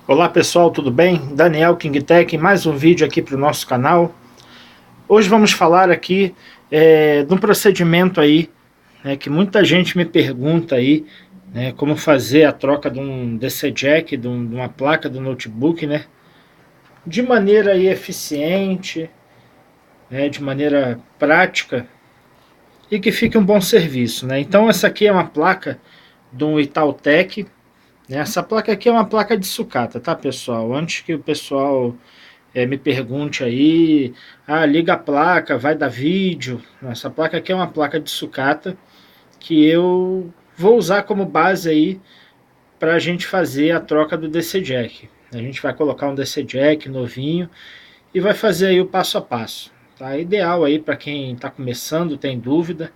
Olá pessoal, tudo bem? Daniel KingTech, mais um vídeo aqui para o nosso canal. Hoje vamos falar aqui de um procedimento aí, que muita gente me pergunta aí, como fazer a troca de um DC Jack, de uma placa do notebook, de maneira aí eficiente, de maneira prática e que fique um bom serviço, Então essa aqui é uma placa de um Itautec, Essa placa aqui é uma placa de sucata, tá pessoal? Antes que o pessoal me pergunte aí, liga a placa, vai dar vídeo. Essa placa aqui é uma placa de sucata que eu vou usar como base aí para a gente fazer a troca do DC Jack. A gente vai colocar um DC Jack novinho e vai fazer aí o passo a passo. Tá ideal aí para quem está começando, tem dúvida.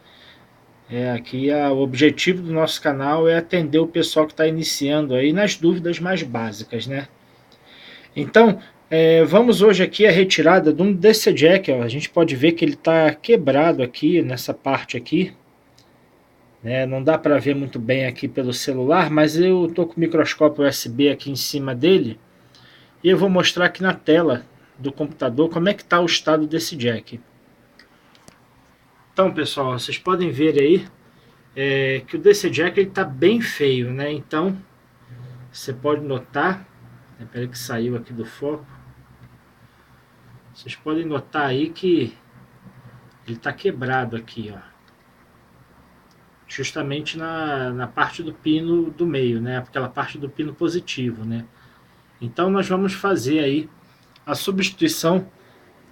O objetivo do nosso canal é atender o pessoal que está iniciando aí nas dúvidas mais básicas, Então, vamos hoje aqui a retirada de um DC Jack. A gente pode ver que ele está quebrado aqui, nessa parte aqui. Não dá para ver muito bem aqui pelo celular, mas eu estou com o microscópio USB aqui em cima dele. E eu vou mostrar aqui na tela do computador como é que está o estado desse jack. Então, pessoal, vocês podem ver aí que o DC Jack está bem feio, Então, você pode notar... Espera que saiu aqui do foco. Vocês podem notar aí que ele está quebrado aqui, ó. Justamente na parte do pino do meio, Aquela parte do pino positivo, Então nós vamos fazer aí a substituição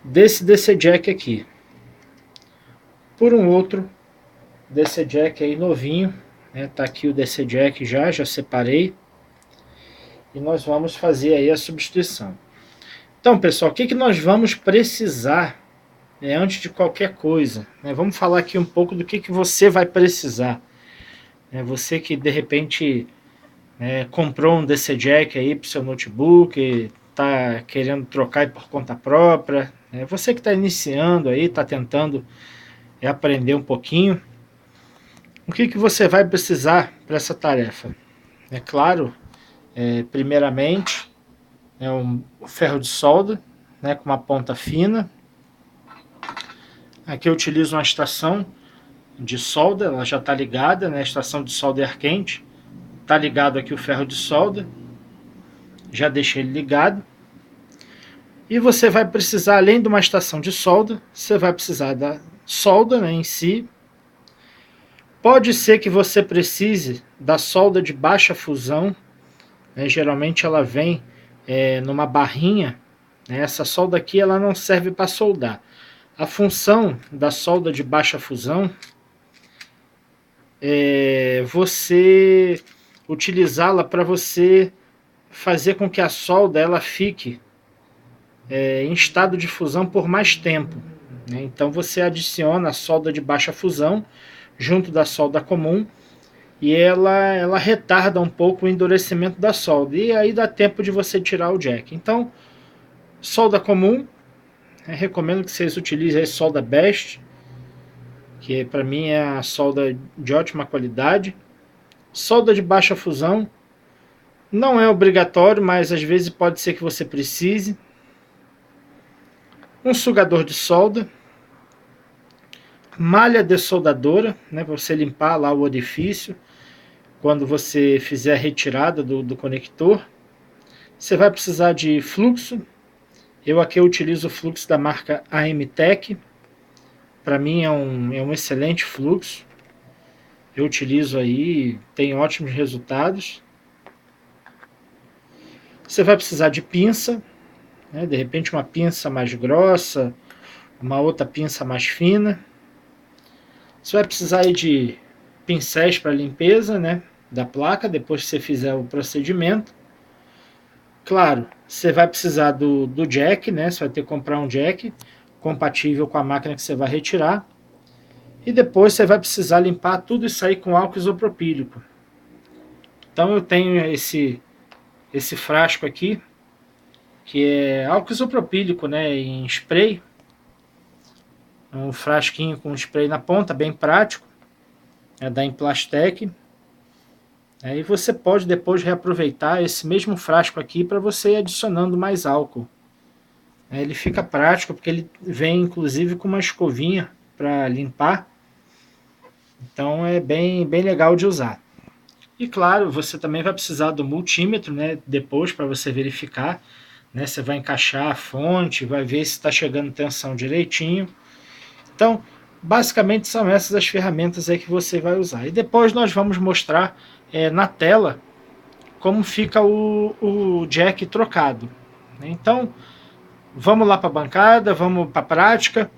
desse DC Jack aqui por um outro DC Jack aí novinho, Tá aqui o DC Jack já separei. E nós vamos fazer aí a substituição. Então, pessoal, o que nós vamos precisar antes de qualquer coisa? Vamos falar aqui um pouco do que você vai precisar. Você que de repente comprou um DC Jack aí para o seu notebook, está querendo trocar aí por conta própria. Você que está iniciando aí, está tentando aprender um pouquinho. O que você vai precisar para essa tarefa? É claro, primeiramente, um ferro de solda, com uma ponta fina. Aqui eu utilizo uma estação de solda, ela já está ligada, a estação de solda é ar quente. Está ligado aqui o ferro de solda, já deixei ele ligado. E você vai precisar, além de uma estação de solda, você vai precisar da solda em si. Pode ser que você precise da solda de baixa fusão, geralmente ela vem numa barrinha. Essa solda aqui ela não serve para soldar. A função da solda de baixa fusão é você utilizá-la para você fazer com que a solda ela fique em estado de fusão por mais tempo. Então você adiciona a solda de baixa fusão junto da solda comum e ela retarda um pouco o endurecimento da solda. E aí dá tempo de você tirar o jack. Então, solda comum, recomendo que vocês utilizem a solda Best, que para mim é a solda de ótima qualidade. Solda de baixa fusão, não é obrigatório, mas às vezes pode ser que você precise. Um sugador de solda, malha dessoldadora, para você limpar lá o orifício quando você fizer a retirada do conector. Você vai precisar de fluxo. Eu aqui utilizo o fluxo da marca AMTEC. Para mim é um excelente fluxo. Eu utilizo aí, tem ótimos resultados. Você vai precisar de pinça, de repente uma pinça mais grossa, uma outra pinça mais fina. Você vai precisar aí de pincéis para limpeza, da placa, depois que você fizer o procedimento. Claro, você vai precisar do jack, Você vai ter que comprar um jack compatível com a máquina que você vai retirar. E depois você vai precisar limpar tudo isso aí com álcool isopropílico. Então eu tenho esse frasco aqui, que é álcool isopropílico, em spray. Um frasquinho com spray na ponta, bem prático. É da Implastec. Aí você pode depois reaproveitar esse mesmo frasco aqui para você ir adicionando mais álcool. Ele fica prático porque ele vem inclusive com uma escovinha para limpar. Então é bem legal de usar. E claro, você também vai precisar do multímetro, né, depois para você verificar, né, você vai encaixar a fonte, vai ver se está chegando tensão direitinho. Então, basicamente são essas as ferramentas aí que você vai usar. E depois nós vamos mostrar na tela como fica o jack trocado. Então, vamos lá para a bancada, vamos para a prática.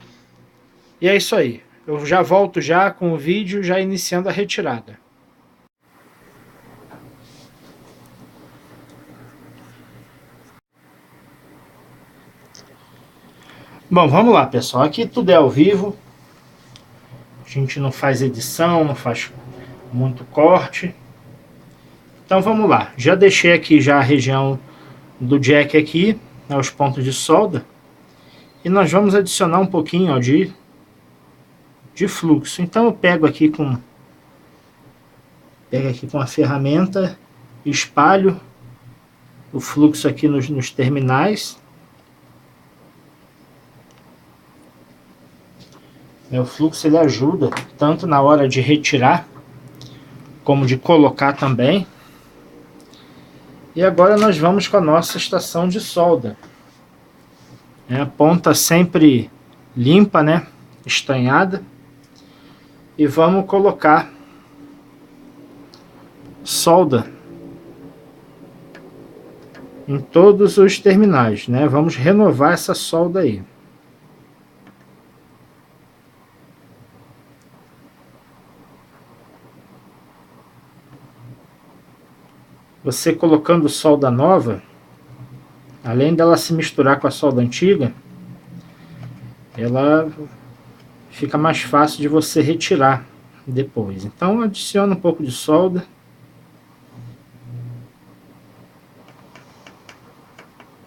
E é isso aí. Eu já volto já com o vídeo, já iniciando a retirada. Bom, vamos lá, pessoal. Aqui tudo é ao vivo. A gente não faz edição, não faz muito corte. Então vamos lá. Já deixei aqui já a região do jack aqui, né, os pontos de solda. E nós vamos adicionar um pouquinho ó, de fluxo. Então eu pego aqui com a ferramenta, espalho o fluxo aqui nos terminais. O fluxo ele ajuda tanto na hora de retirar como de colocar também. E agora nós vamos com a nossa estação de solda. A ponta sempre limpa, né? Estanhada. E vamos colocar solda em todos os terminais, né? Vamos renovar essa solda aí. Você colocando solda nova, além dela se misturar com a solda antiga, ela fica mais fácil de você retirar depois. Então adiciona um pouco de solda.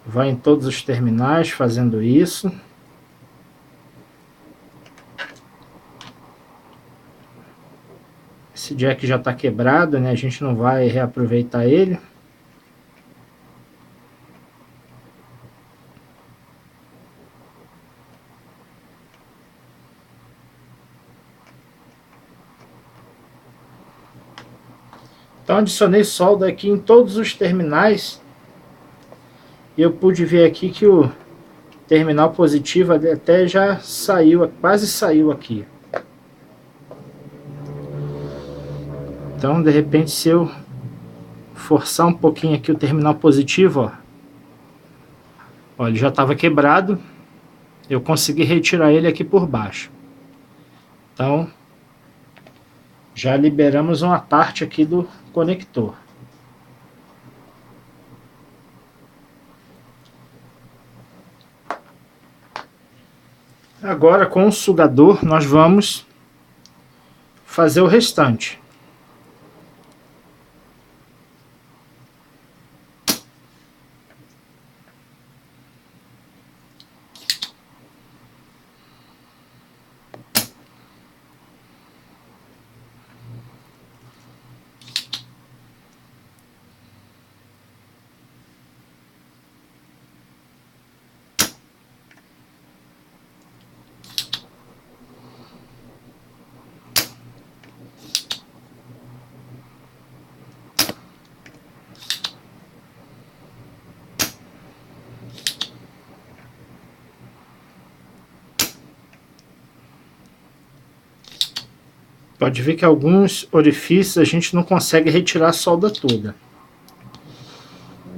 Vai em todos os terminais fazendo isso. Esse jack já está quebrado, né? A gente não vai reaproveitar ele. Então adicionei solda aqui em todos os terminais. E eu pude ver aqui que o terminal positivo até já saiu, quase saiu aqui. Então de repente se eu forçar um pouquinho aqui o terminal positivo, ó, ele já estava quebrado. Eu consegui retirar ele aqui por baixo. Então já liberamos uma parte aqui do conector. Agora com o sugador nós vamos fazer o restante. Pode ver que alguns orifícios a gente não consegue retirar a solda toda.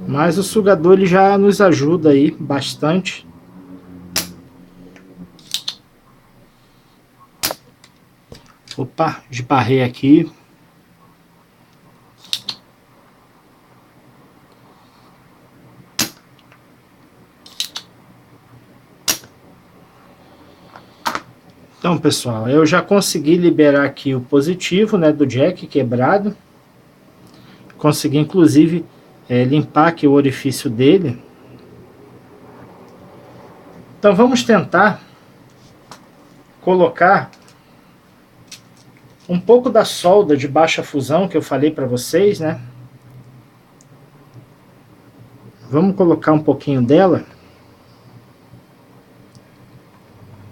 Mas o sugador ele já nos ajuda aí bastante. Opa, esbarrei aqui. Então, pessoal, eu já consegui liberar aqui o positivo, né, do jack quebrado. Consegui, inclusive, limpar aqui o orifício dele. Então, vamos tentar colocar um pouco da solda de baixa fusão que eu falei para vocês, né? Vamos colocar um pouquinho dela.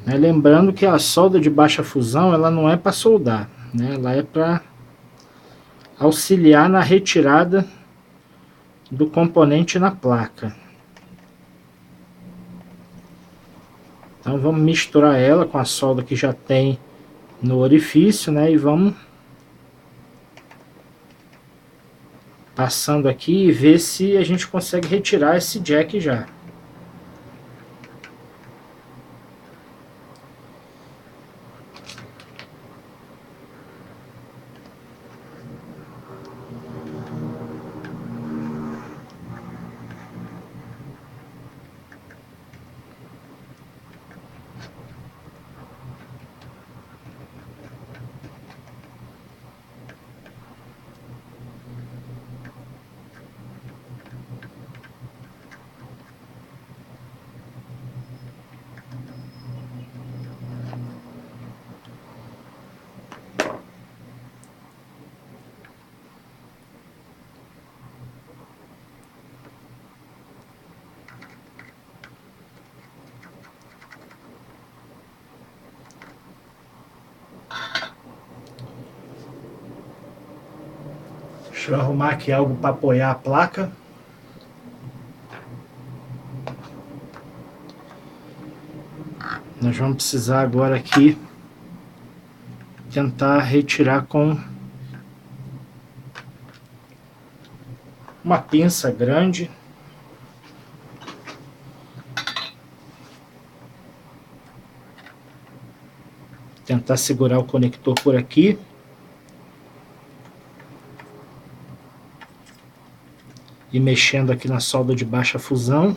Né? Lembrando que a solda de baixa fusão ela não é para soldar, né? Ela é para auxiliar na retirada do componente na placa. Então vamos misturar ela com a solda que já tem no orifício, né? E vamos passando aqui e ver se a gente consegue retirar esse jack já. Deixa eu arrumar aqui algo para apoiar a placa. Nós vamos precisar agora aqui tentar retirar com uma pinça grande. Tentar segurar o conector por aqui. E mexendo aqui na solda de baixa fusão.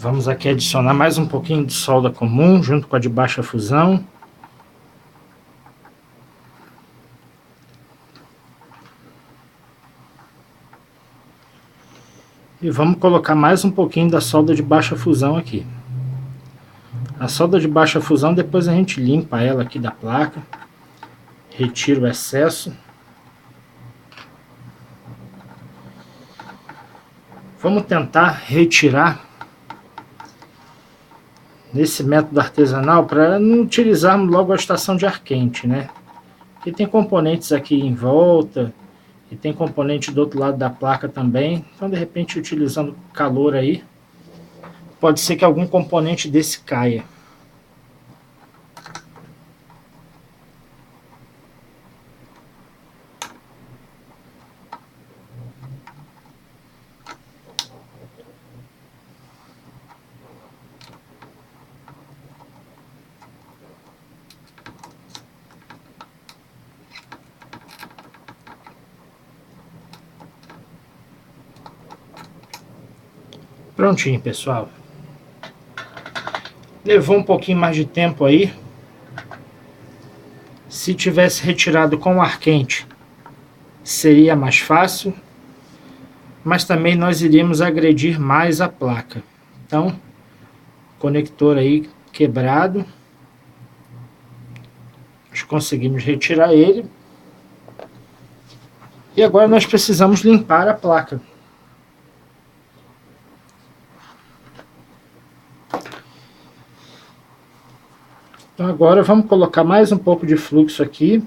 Vamos aqui adicionar mais um pouquinho de solda comum junto com a de baixa fusão. E vamos colocar mais um pouquinho da solda de baixa fusão aqui. A solda de baixa fusão depois a gente limpa ela aqui da placa. Retira o excesso. Vamos tentar retirar nesse método artesanal para não utilizarmos logo a estação de ar quente, né? Porque tem componentes aqui em volta e tem componente do outro lado da placa também. Então, de repente, utilizando calor aí, pode ser que algum componente desse caia. Prontinho, pessoal. Levou um pouquinho mais de tempo aí. Se tivesse retirado com ar quente, seria mais fácil. Mas também nós iríamos agredir mais a placa. Então, conector aí quebrado. Nós conseguimos retirar ele. E agora nós precisamos limpar a placa. Agora vamos colocar mais um pouco de fluxo aqui.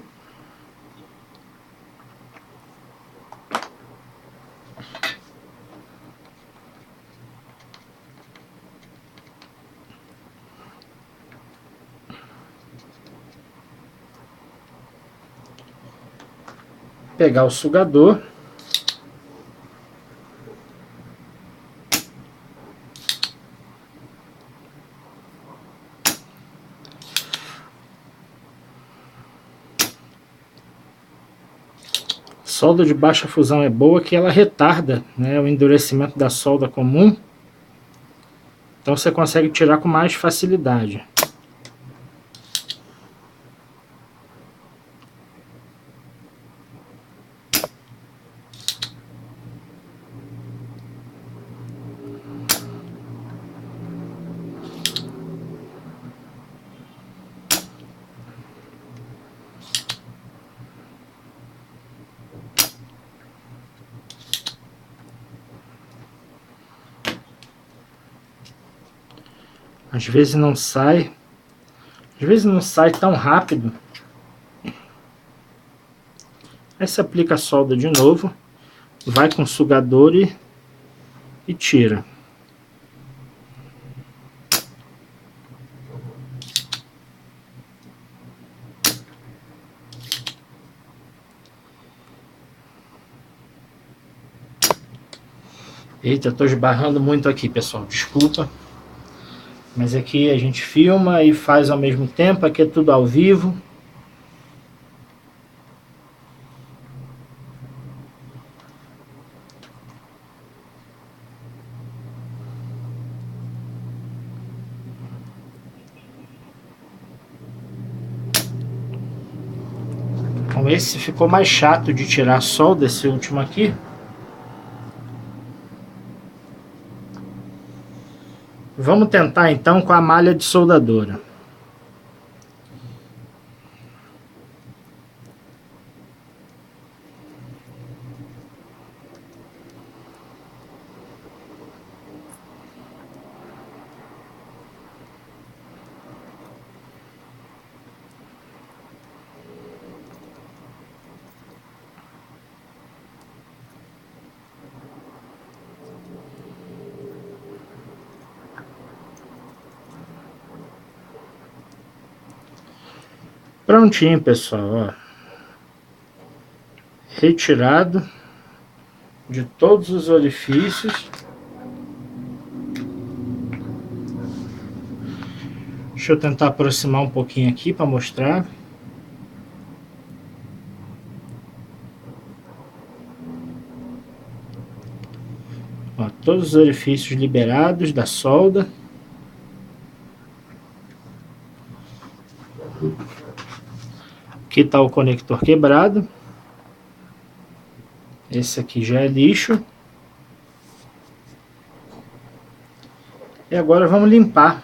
Pegar o sugador. Solda de baixa fusão é boa que ela retarda, né, o endurecimento da solda comum. Então você consegue tirar com mais facilidade. Às vezes não sai tão rápido. Aí você aplica a solda de novo, vai com o sugador e tira. Eita, tô esbarrando muito aqui, pessoal, desculpa. Mas aqui a gente filma e faz ao mesmo tempo, aqui é tudo ao vivo. Então esse ficou mais chato de tirar a solda, esse último aqui. Vamos tentar então com a malha de soldadora. Prontinho, pessoal, ó. Retirado de todos os orifícios. Deixa eu tentar aproximar um pouquinho aqui para mostrar. Ó, todos os orifícios liberados da solda. Aqui está o conector quebrado. Esse aqui já é lixo. E agora vamos limpar.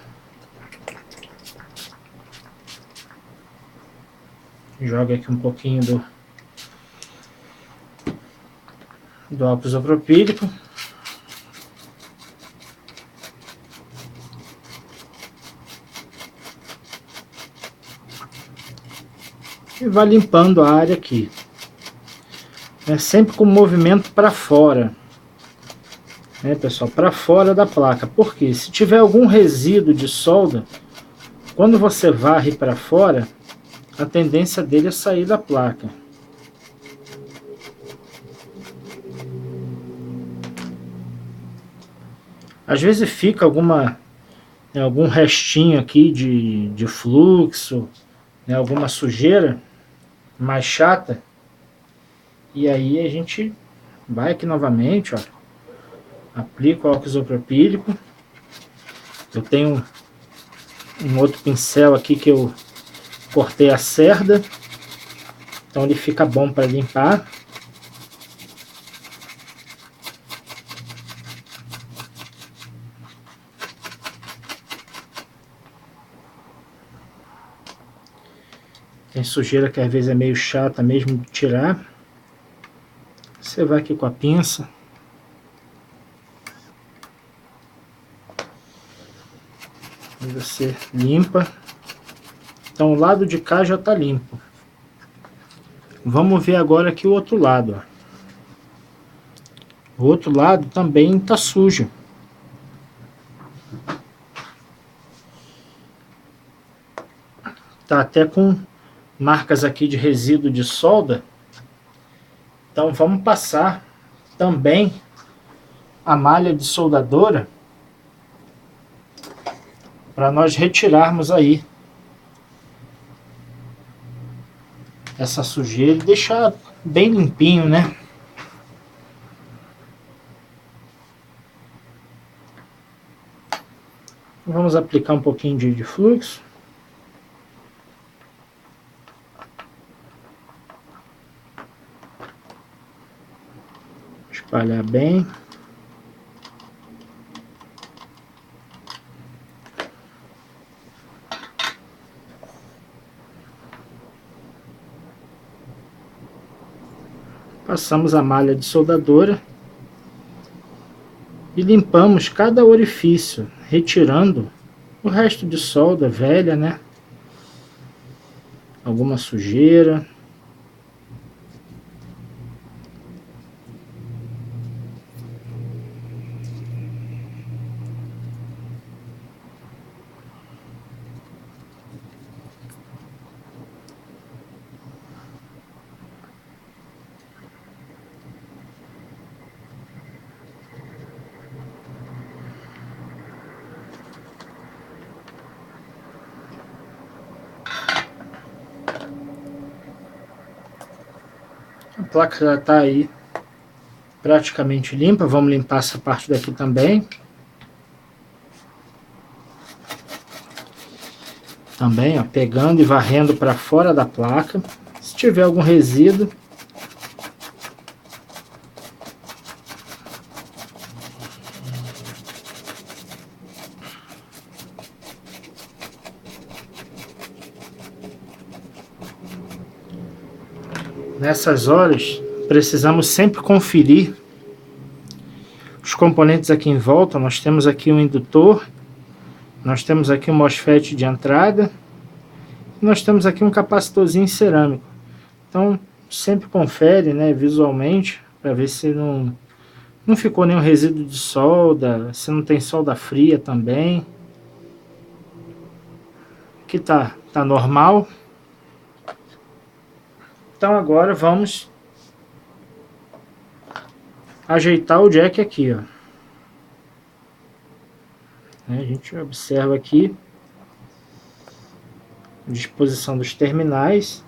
Joga aqui um pouquinho do álcool isopropílico. E vai limpando a área aqui. É sempre com movimento para fora. Né, pessoal? Para fora da placa. Porque se tiver algum resíduo de solda, quando você varre para fora, a tendência dele é sair da placa. Às vezes fica algum restinho aqui de fluxo, né, alguma sujeira mais chata, e aí a gente vai aqui novamente, ó, aplica o álcool isopropílico. Eu tenho um outro pincel aqui que eu cortei a cerda, então ele fica bom para limpar. Tem sujeira que às vezes é meio chata mesmo de tirar. Você vai aqui com a pinça. E você limpa. Então o lado de cá já está limpo. Vamos ver agora aqui o outro lado, ó. O outro lado também está sujo. Tá até com marcas aqui de resíduo de solda. Então vamos passar também a malha de soldadora para nós retirarmos aí essa sujeira e deixar bem limpinho, né? Vamos aplicar um pouquinho de fluxo. Espalhar bem. Passamos a malha de soldadora e limpamos cada orifício, retirando o resto de solda velha, né? Alguma sujeira. A placa já está aí praticamente limpa. Vamos limpar essa parte daqui também. Também, ó, pegando e varrendo para fora da placa. Se tiver algum resíduo, nessas horas precisamos sempre conferir os componentes aqui em volta. Nós temos aqui um indutor, nós temos aqui um MOSFET de entrada, e nós temos aqui um capacitorzinho cerâmico. Então sempre confere, né, visualmente, para ver se não ficou nenhum resíduo de solda, se não tem solda fria também. Aqui tá normal. Então agora vamos ajeitar o jack aqui, ó. A gente observa aqui a disposição dos terminais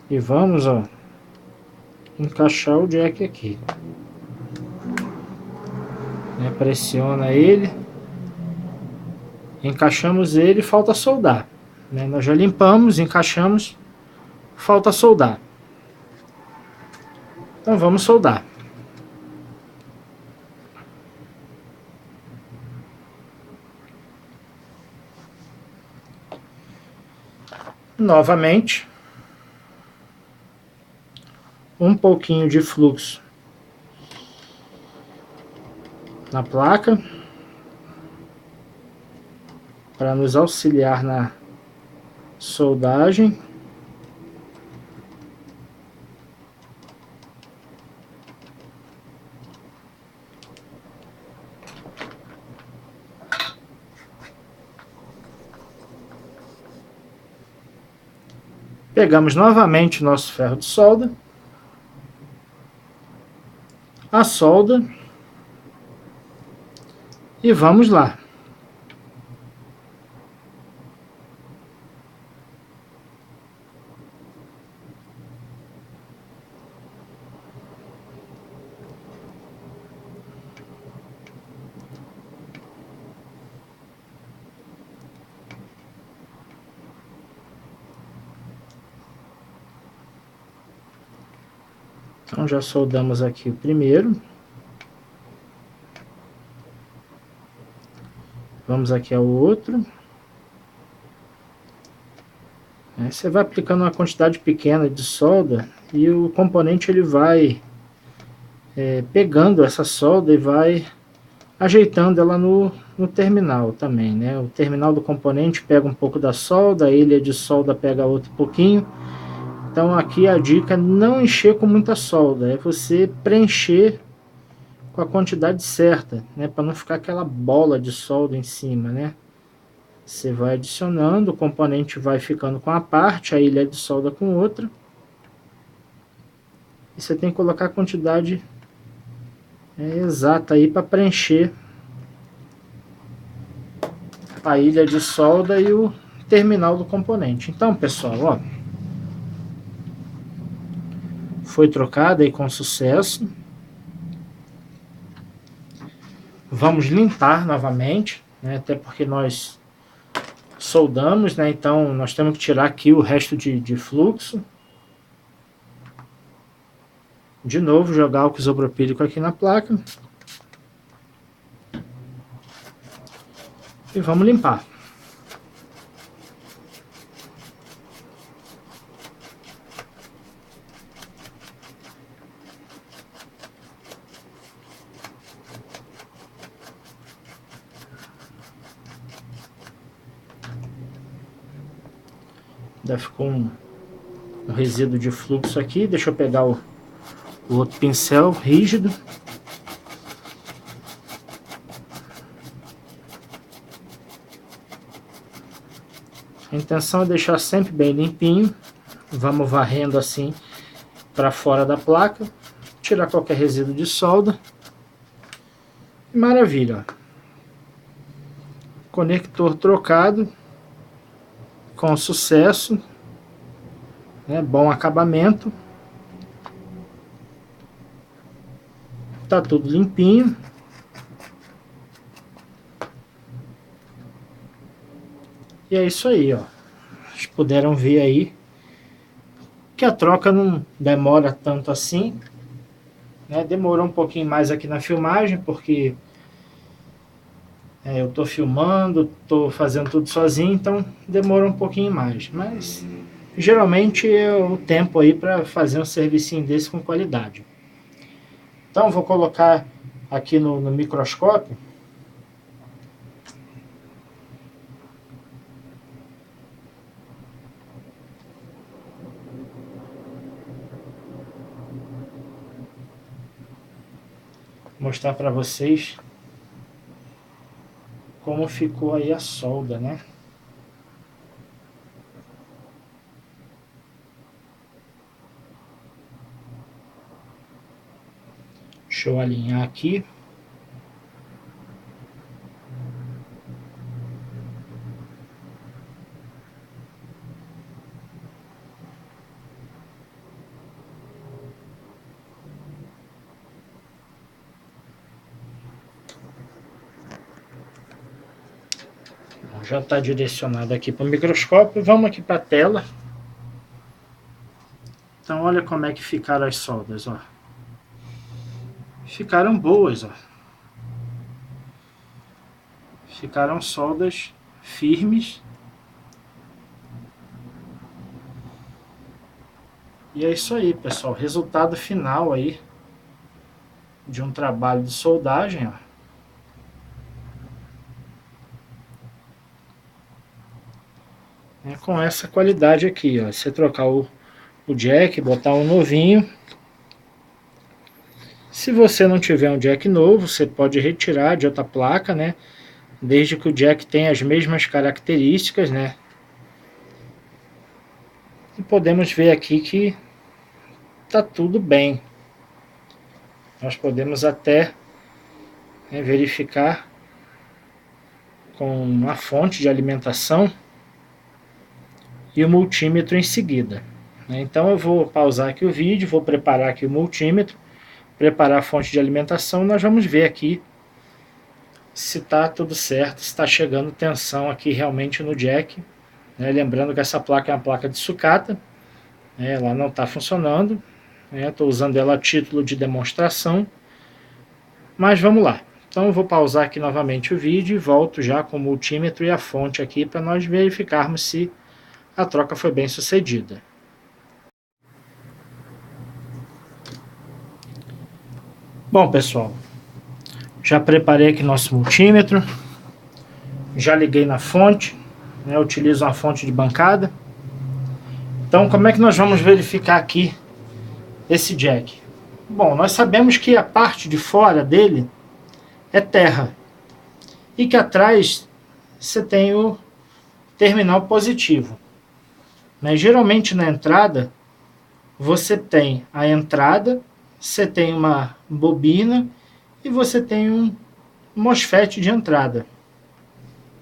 e vamos, ó, encaixar o jack aqui. Pressiona ele, encaixamos ele, falta soldar, né? Nós já limpamos, encaixamos, falta soldar. Então vamos soldar. Novamente, um pouquinho de fluxo na placa para nos auxiliar na soldagem. Pegamos novamente o nosso ferro de solda, a solda e vamos lá. Então já soldamos aqui o primeiro. Vamos aqui ao outro. Você vai aplicando uma quantidade pequena de solda e o componente ele vai pegando essa solda e vai ajeitando ela no terminal também, né? O terminal do componente pega um pouco da solda, a ilha de solda pega outro pouquinho. Então aqui a dica é não encher com muita solda, é você preencher com a quantidade certa, né? Para não ficar aquela bola de solda em cima, né? Você vai adicionando, o componente vai ficando com a parte, a ilha de solda com outra. E você tem que colocar a quantidade exata aí para preencher a ilha de solda e o terminal do componente. Então, pessoal, ó, foi trocada aí com sucesso. Vamos limpar novamente, né? Até porque nós soldamos, né? Então nós temos que tirar aqui o resto de fluxo. De novo, jogar álcool isopropílico aqui na placa. E vamos limpar. Ainda ficou um resíduo de fluxo aqui. Deixa eu pegar o outro pincel rígido. A intenção é deixar sempre bem limpinho. Vamos varrendo assim para fora da placa. Tirar qualquer resíduo de solda. Maravilha. Conector trocado. Com sucesso. Bom acabamento. Tá tudo limpinho. E é isso aí, ó. Vocês puderam ver aí que a troca não demora tanto assim, né? Demorou um pouquinho mais aqui na filmagem, porque eu tô filmando, tô fazendo tudo sozinho, então demora um pouquinho mais. Mas geralmente é o tempo aí para fazer um servicinho desse com qualidade. Então vou colocar aqui no microscópio. Mostrar para vocês como ficou aí a solda, né? Deixa eu alinhar aqui. Já está direcionado aqui para o microscópio. Vamos aqui para a tela. Então olha como é que ficaram as soldas, ó. Ficaram boas, ó. Ficaram soldas firmes. E é isso aí, pessoal. Resultado final aí de um trabalho de soldagem, ó. Com essa qualidade aqui, ó. Você trocar o jack, botar um novinho. Se você não tiver um jack novo, você pode retirar de outra placa, né? Desde que o jack tenha as mesmas características, né? E podemos ver aqui que tá tudo bem. Nós podemos até verificar com a fonte de alimentação e o multímetro em seguida. Então eu vou pausar aqui o vídeo, vou preparar aqui o multímetro, preparar a fonte de alimentação, nós vamos ver aqui se está tudo certo, se está chegando tensão aqui realmente no jack. Lembrando que essa placa é uma placa de sucata, ela não está funcionando, estou usando ela a título de demonstração, mas vamos lá. Então eu vou pausar aqui novamente o vídeo e volto já com o multímetro e a fonte aqui para nós verificarmos se a troca foi bem sucedida. Bom, pessoal, Já preparei aqui nosso multímetro. Já liguei na fonte, né? Eu utilizo uma fonte de bancada. Então, como é que nós vamos verificar aqui esse jack? Bom, nós sabemos que a parte de fora dele é terra. E que atrás você tem o terminal positivo. Né? Geralmente na entrada, você tem a entrada, você tem uma bobina e você tem um MOSFET de entrada.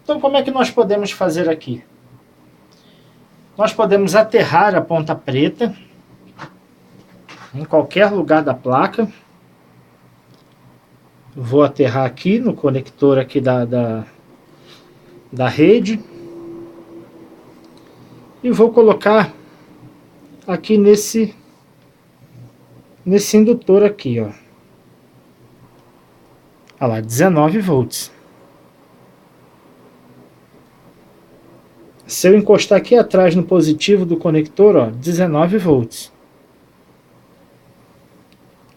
Então, como é que nós podemos fazer aqui? Nós podemos aterrar a ponta preta em qualquer lugar da placa. Vou aterrar aqui no conector aqui da rede. E vou colocar aqui nesse indutor aqui, ó. Olha lá, 19 volts. Se eu encostar aqui atrás no positivo do conector, ó, 19 volts.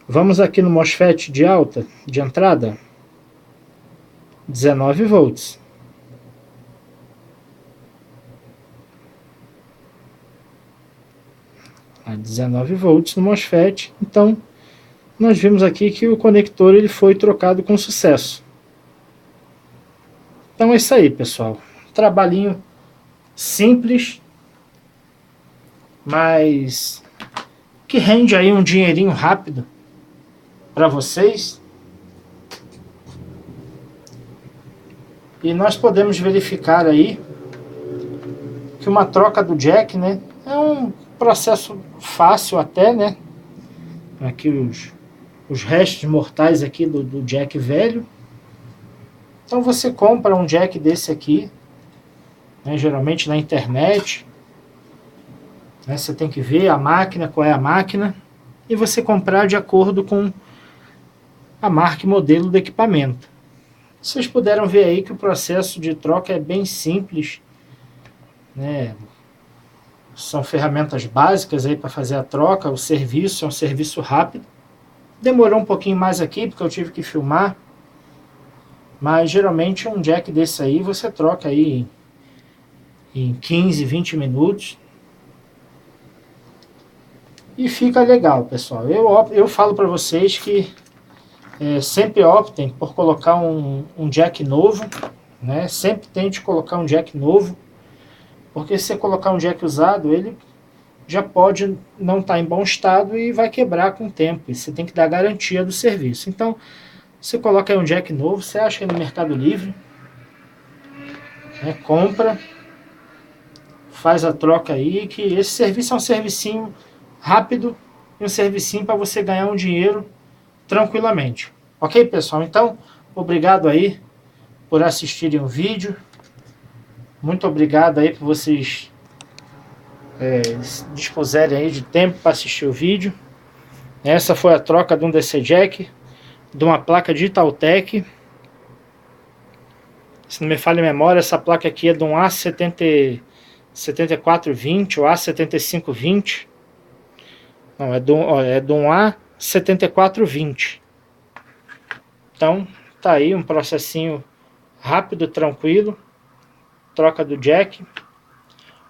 Vamos aqui no MOSFET de alta, de entrada, 19 volts. A 19 volts no MOSFET. Então, nós vimos aqui que o conector ele foi trocado com sucesso. Então é isso aí, pessoal. Trabalhinho simples, mas que rende aí um dinheirinho rápido para vocês. E nós podemos verificar aí que uma troca do jack, né, é um processo fácil até, né? Aqui os restos mortais aqui do jack velho. Então você compra um jack desse aqui, né, geralmente na internet, né, você tem que ver a máquina, qual é a máquina, e você comprar de acordo com a marca e modelo do equipamento. Vocês puderam ver aí que o processo de troca é bem simples, né? São ferramentas básicas aí para fazer a troca. O serviço é um serviço rápido. Demorou um pouquinho mais aqui porque eu tive que filmar, mas geralmente um jack desse aí você troca aí em 15, 20 minutos. E fica legal, pessoal. Eu falo para vocês que sempre optem por colocar um jack novo, né? Sempre tente colocar um jack novo, porque se você colocar um jack usado, ele já pode não estar em bom estado e vai quebrar com o tempo. E você tem que dar garantia do serviço. Então, você coloca aí um jack novo, você acha no Mercado Livre, né? Compra, faz a troca aí, que esse serviço é um servicinho rápido e um servicinho para você ganhar um dinheiro tranquilamente. Ok, pessoal? Então, obrigado aí por assistirem o vídeo. Muito obrigado aí por vocês dispuserem aí de tempo para assistir o vídeo. Essa foi a troca de um DC Jack, de uma placa Digitaltec. Se não me falha a memória, essa placa aqui é de um A7420 ou A7520. Não, é de um A7420. Então, tá aí um processinho rápido, tranquilo. Troca do jack.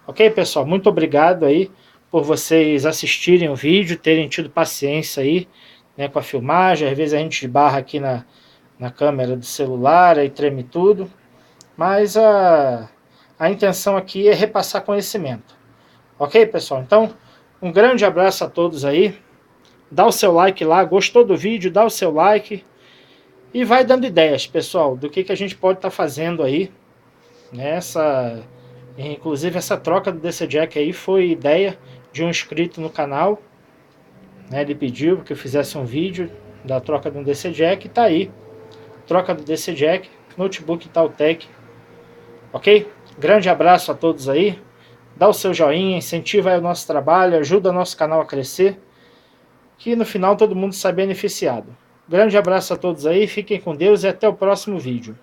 Ok, pessoal? Muito obrigado aí por vocês assistirem o vídeo, terem tido paciência aí, né, com a filmagem. Às vezes a gente esbarra aqui na câmera do celular, aí treme tudo. Mas a intenção aqui é repassar conhecimento. Ok, pessoal? Então, um grande abraço a todos aí. Dá o seu like lá, gostou do vídeo, dá o seu like. E vai dando ideias, pessoal, do que a gente pode estar fazendo aí. Inclusive essa troca do DC Jack aí foi ideia de um inscrito no canal, né? Ele pediu que eu fizesse um vídeo da troca do DC Jack. Tá aí, troca do DC Jack, notebook Taltec. Ok? Grande abraço a todos aí. Dá o seu joinha, incentiva aí o nosso trabalho, ajuda o nosso canal a crescer, que no final todo mundo sai beneficiado. Grande abraço a todos aí, fiquem com Deus e até o próximo vídeo.